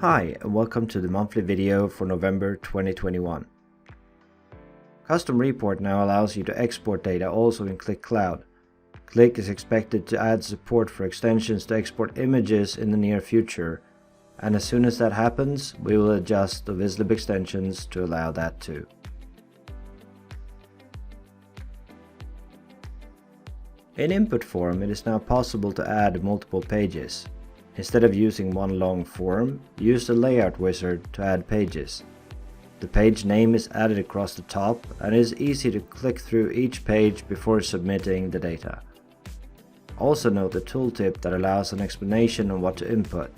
Hi and welcome to the monthly video for November 2021. Custom Report now allows you to export data also in Qlik Cloud. Qlik is expected to add support for extensions to export images in the near future, and as soon as that happens, we will adjust the Vizlib extensions to allow that too. In input form, it is now possible to add multiple pages. Instead of using one long form, use the layout wizard to add pages. The page name is added across the top and it is easy to click through each page before submitting the data. Also note the tooltip that allows an explanation on what to input.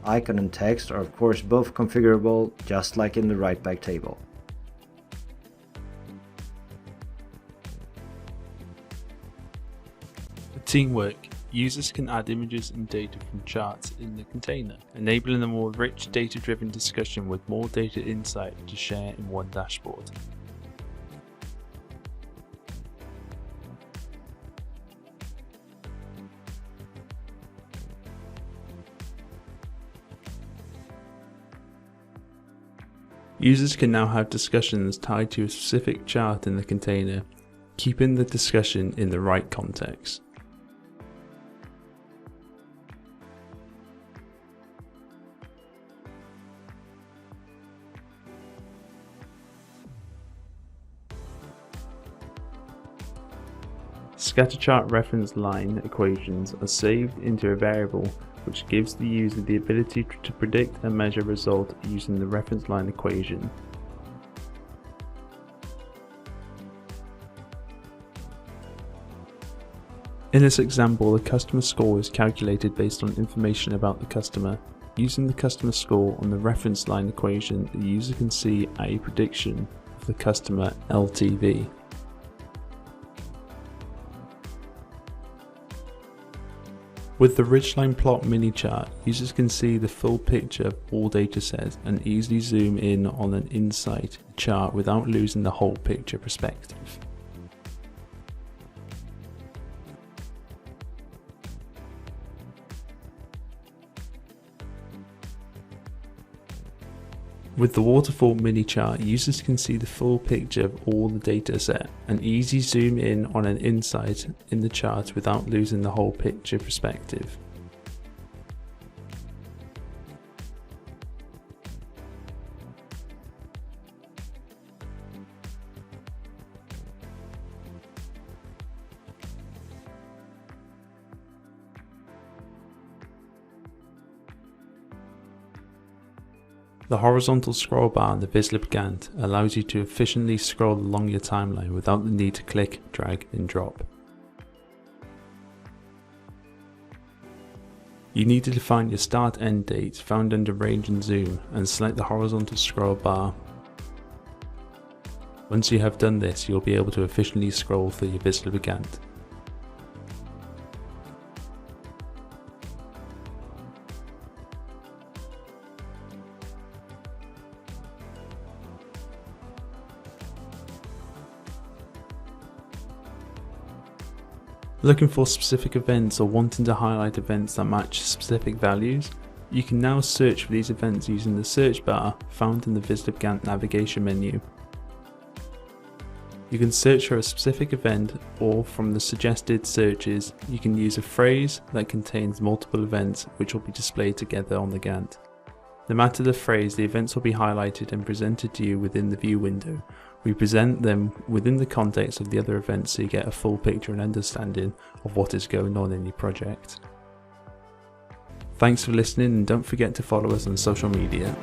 Icon and text are of course both configurable, just like in the Writeback table. Teamwork. Users can add images and data from charts in the container, enabling a more rich data-driven discussion with more data insight to share in one dashboard. Users can now have discussions tied to a specific chart in the container, keeping the discussion in the right context. Scatter chart reference line equations are saved into a variable which gives the user the ability to predict and measure result using the reference line equation. In this example, the customer score is calculated based on information about the customer. Using the customer score on the reference line equation, the user can see a prediction of the customer LTV. With the Ridgeline Plot mini chart, users can see the full picture of all datasets and easily zoom in on an insight chart without losing the whole picture perspective. With the Waterfall mini chart, users can see the full picture of all the dataset and easily zoom in on an insight in the chart without losing the whole picture perspective. The horizontal scroll bar in the Vizlib Gantt allows you to efficiently scroll along your timeline without the need to click, drag and drop. You need to define your start-end date found under range and zoom and select the horizontal scroll bar. Once you have done this, you'll be able to efficiently scroll through your Vizlib Gantt. Looking for specific events or wanting to highlight events that match specific values? You can now search for these events using the search bar found in the Vizlib Gantt navigation menu. You can search for a specific event, or from the suggested searches, you can use a phrase that contains multiple events which will be displayed together on the Gantt. No matter the phrase, the events will be highlighted and presented to you within the view window. We present them within the context of the other events so you get a full picture and understanding of what is going on in your project. Thanks for listening and don't forget to follow us on social media.